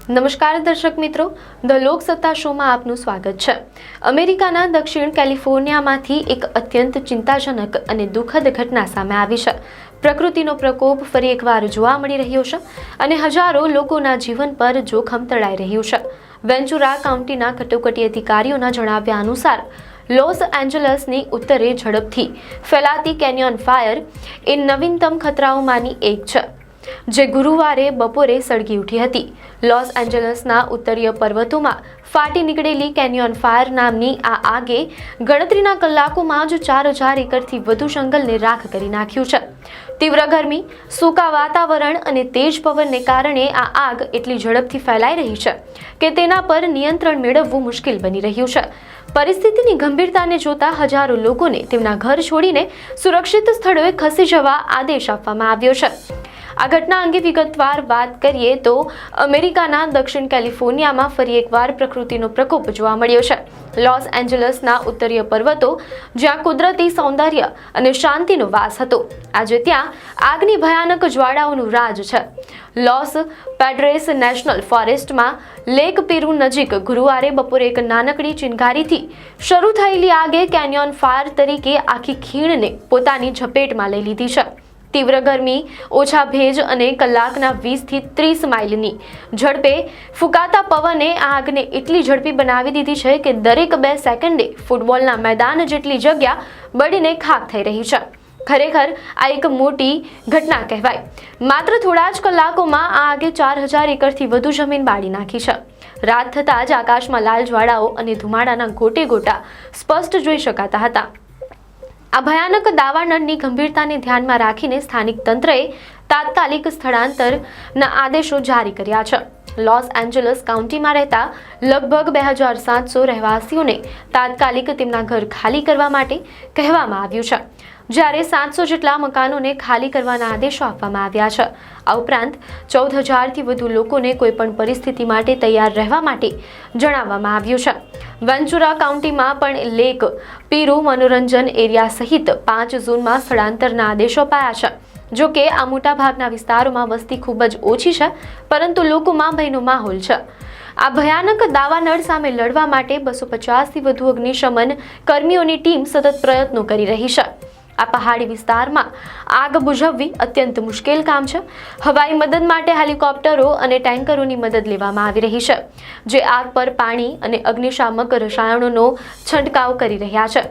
નમસ્કાર દર્શક મિત્રો, ધ લોકસત્તા શોમાં આપનું સ્વાગત છે। અમેરિકાના દક્ષિણ કેલિફોર્નિયામાંથી એક અત્યંત ચિંતાજનક અને દુઃખદ ઘટના સામે આવી છે। પ્રકૃતિનો પ્રકોપ ફરી એકવાર જોવા મળી રહ્યો છે અને હજારો લોકોના જીવન પર જોખમ તળાઈ રહ્યું છે। વેન્ચુરા કાઉન્ટીના કટોકટી અધિકારીઓના જણાવ્યા અનુસાર લોસ એન્જલસની ઉત્તરે ઝડપથી ફેલાતી કેન્યોન ફાયર એ નવીનતમ ખતરાઓમાંની એક છે, જે ગુરુવારે બપોરે સળગી ઉઠી હતી। લોસ એન્જલસના ઉત્તરીય પર્વતોમાં ફાટી નીકળેલી કેન્યોન ફાયર નામની આ આગે ગણતરીના કલાકોમાં જ 4000 એકરથી વધુ જંગલને રાખ કરી નાખ્યું છે। તીવ્ર ગરમી, સૂકા વાતાવરણ અને તેજ પવનને કારણે આ આગ એટલી ઝડપથી ફેલાઈ રહી છે કે તેના પર નિયંત્રણ મેળવવું મુશ્કેલ બની રહ્યું છે। પરિસ્થિતિની ગંભીરતાને જોતા હજારો લોકોને તેમના ઘર છોડીને સુરક્ષિત સ્થળોએ ખસી જવા આદેશ આપવામાં આવ્યો છે। આ ઘટના અંગે વિગતવાર વાત કરીએ તો અમેરિકાના દક્ષિણ કેલિફોર્નિયામાં ફરી એકવાર પ્રકૃતિનો પ્રકોપ જોવા મળ્યો છે। લોસ એન્જલસના ઉત્તરીય પર્વતો, જ્યાં કુદરતી સૌંદર્ય અને શાંતિનો વાસ હતો, આજે ત્યાં આગની ભયાનક જ્વાળાઓનું રાજ છે। લોસ પેડ્રેસ નેશનલ ફોરેસ્ટમાં લેક પેરુ નજીક ગુરુવારે બપોરે એક નાનકડી ચિનગારીથી શરૂ થયેલી આગે કેન્યોન ફાયર તરીકે આખી ખીણને પોતાની ઝપેટમાં લઈ લીધી છે। તીવ્ર ગરમી, ઓછા ભેજ અને કલાકના 20 થી 30 માઇલની ઝડપે ફૂંકાતા પવને આ આગને એટલી ઝડપી બનાવી દીધી છે કે દરેક 2 સેકન્ડે ફૂટબોલના મેદાન જેટલી જગ્યા બળીને ખાખ થઈ રહી છે। ખરેખર આ એક મોટી ઘટના કહેવાય। માત્ર થોડા જ કલાકોમાં આ આગે 4000 એકરથી વધુ જમીન બાળી નાખી છે। રાત થતાં જ આકાશમાં લાલ જ્વાળાઓ અને ધુમાડાના ગોટે ગોટા સ્પષ્ટ જોઈ શકાતા હતા। આ ભયાનક દાવાનળની ગંભીરતાને ધ્યાનમાં રાખીને સ્થાનિક તંત્રએ તાત્કાલિક સ્થળાંતરના આદેશો જારી કર્યા છે। લોસ એન્જલસ કાઉન્ટીમાં રહેતા લગભગ 2700 રહેવાસીઓને તાત્કાલિક તેમના ઘર ખાલી કરવા માટે કહેવામાં આવ્યું છે, જ્યારે 700 જેટલા મકાનોને ખાલી કરવાના આદેશો આપવામાં આવ્યા છે। આ ઉપરાંત 14000થી વધુ લોકોને કોઈપણ પરિસ્થિતિ માટે તૈયાર રહેવા માટે જણાવવામાં આવ્યું છે। વેન્ચુરા કાઉન્ટીમાં પણ લેક પેરુ મનોરંજન એરિયા સહિત 5 ઝોનમાં સ્થળાંતરના આદેશો અપાયા છે। જો કે આ મોટાભાગના વિસ્તારોમાં વસ્તી ખૂબ જ ઓછી છે, પરંતુ લોકોમાં ભયનો માહોલ છે। આ ભયાનક દાવાનળ સામે લડવા માટે 250થી વધુ અગ્નિશમન કર્મીઓની ટીમ સતત પ્રયત્નો કરી રહી છે। આ પહાડી વિસ્તારમાં આગ બુઝાવવી અત્યંત મુશ્કેલ કામ છે। હવાઈ મદદ માટે હેલિકોપ્ટરો અને ટેન્કરોની મદદ લેવામાં આવી રહી છે, જે આગ પર પાણી અને અગ્નિશામક રસાયણોનો છંટકાવ કરી રહ્યા છે।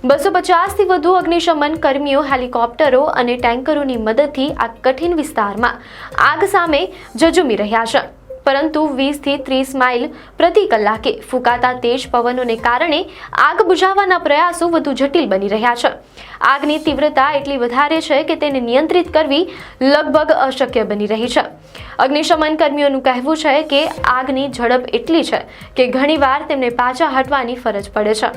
250થી વધુ અગ્નિશમન કર્મીઓ હેલિકોપ્ટરો અને ટેન્કરોની મદદથી આ કઠિન વિસ્તારમાં આગ સામે ઝઝૂમી રહ્યા છે, પરંતુ 20 થી 30 માઇલ પ્રતિ કલાકે ફૂંકાતા તેજ પવનોને કારણે આગ બુઝાવવાના પ્રયાસો વધુ જટિલ બની રહ્યા છે। આગની તીવ્રતા એટલી વધારે છે કે તેને નિયંત્રિત કરવી લગભગ અશક્ય બની રહી છે। અગ્નિશમન કર્મીઓનું કહેવું છે કે આગની ઝડપ એટલી છે કે ઘણીવાર તેમને પાછા હટવાની ફરજ પડે છે।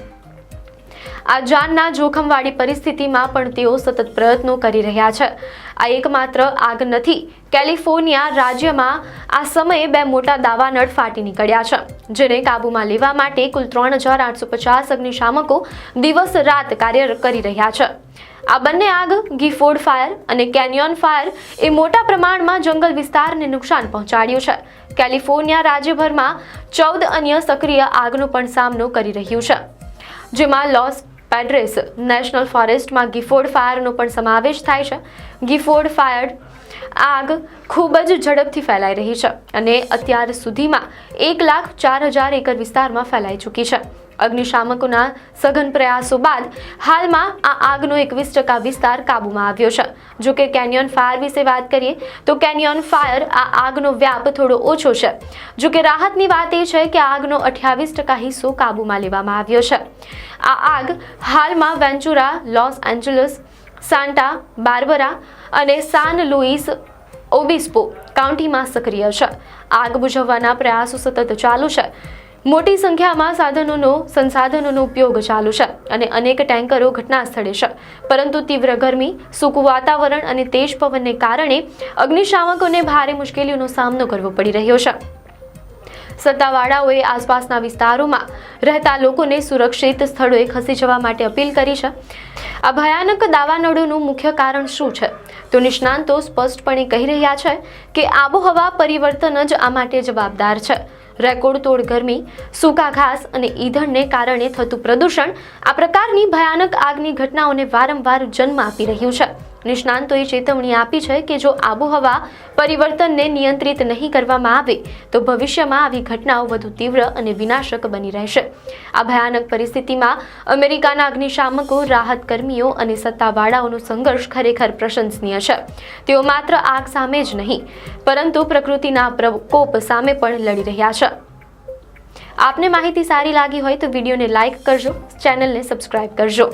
આ જાનના જોખમવાળી પરિસ્થિતિમાં પણ તેઓ સતત પ્રયત્નો કરી રહ્યા છે। આ એકમાત્ર આગ નથી। કેલિફોર્નિયા રાજ્યમાં આ સમયે 2 મોટા દાવાનળ ફાટી નીકળ્યા છે, જેને કાબૂમાં લેવા માટે કુલ 3850 અગ્નિશામકો દિવસ રાત કાર્ય કરી રહ્યા છે। આ બંને આગ, ગિફોર્ડ ફાયર અને કેન્યોન ફાયર એ મોટા પ્રમાણમાં જંગલ વિસ્તારને નુકસાન પહોંચાડ્યું છે। કેલિફોર્નિયા રાજ્યભરમાં 14 અન્ય સક્રિય આગનો પણ સામનો કરી રહ્યું છે, જેમાં લોસ પેડ્રેસ નેશનલ ફોરેસ્ટમાં ગિફોર્ડ ફાયરનો પણ સમાવેશ થાય છે। ગિફોર્ડ ફાયર આગ ખૂબ જ ઝડપથી ફેલાઈ રહી છે અને અત્યાર સુધીમાં 1,04,000 એકર વિસ્તારમાં ફેલાઈ ચૂકી છે। અગ્નિશામકોના સઘન પ્રયાસો બાદ હાલમાં આ આગનો 21% વિસ્તાર કાબૂમાં આવ્યો છે। જો કે કેન્યોન ફાયર વિશે વાત કરીએ તો કેન્યોન ફાયર આ આગનો વ્યાપ થોડો ઓછો છે। જો કે રાહતની વાત એ છે કે આગનો 28% હિસ્સો કાબૂમાં લેવામાં આવ્યો છે। આ આગ હાલમાં વેન્ચુરા, લોસ એન્જલસ, સાન્ટા બાર્બરા અને સાન લુઇસ ઓબિસ્પો કાઉન્ટીમાં સક્રિય છે। આગ બુઝાવવાના પ્રયાસો સતત ચાલુ છે। મોટી સંખ્યામાં સંસાધનોનો ઉપયોગ ચાલુ છે અને અનેક ટેન્કરો ઘટના સ્થળે છે, પરંતુ તીવ્ર ગરમી, સૂકું વાતાવરણ અને તેજ પવનને કારણે અગ્નિશામકોને ભારે મુશ્કેલીઓનો સામનો કરવો પડી રહ્યો છે। સત્તાવાળાઓએ આસપાસના વિસ્તારોમાં રહેતા લોકોને સુરક્ષિત સ્થળોએ ખસી જવા માટે અપીલ કરી છે. આ ભયાનક દાવાનળોનું મુખ્ય કારણ શું છે? તો નિષ્ણાંતો સ્પષ્ટપણે કહી રહ્યા છે કે આબોહવા પરિવર્તન જ આ માટે જવાબદાર છે. રેકોર્ડ તોડ ગરમી, સૂકા ઘાસ અને ઈંધણને કારણે થતું પ્રદૂષણ આ પ્રકારની ભયાનક આગની ઘટનાઓને વારંવાર જન્મ આપી રહ્યું છે. નિષ્ણાંતોએ ચેતવણી આપી છે કે જો આબોહવા પરિવર્તનને નિયંત્રિત નહીં કરવામાં આવે તો ભવિષ્યમાં આવી ઘટનાઓ વધુ તીવ્ર અને વિનાશક બની રહેશે. આ ભયાનક પરિસ્થિતિમાં અમેરિકાના અગ્નિશામકો, રાહત કર્મીઓ અને સત્તાવાળાઓનો સંઘર્ષ ખરેખર પ્રશંસનીય છે. તેઓ માત્ર આગ સામે જ નહીં પરંતુ પ્રકૃતિના પ્રકોપ સામે પણ લડી રહ્યા છે. આપને માહિતી સારી લાગી હોય તો વિડીયોને લાઇક કરજો, ચેનલને સબસ્ક્રાઇબ કરજો.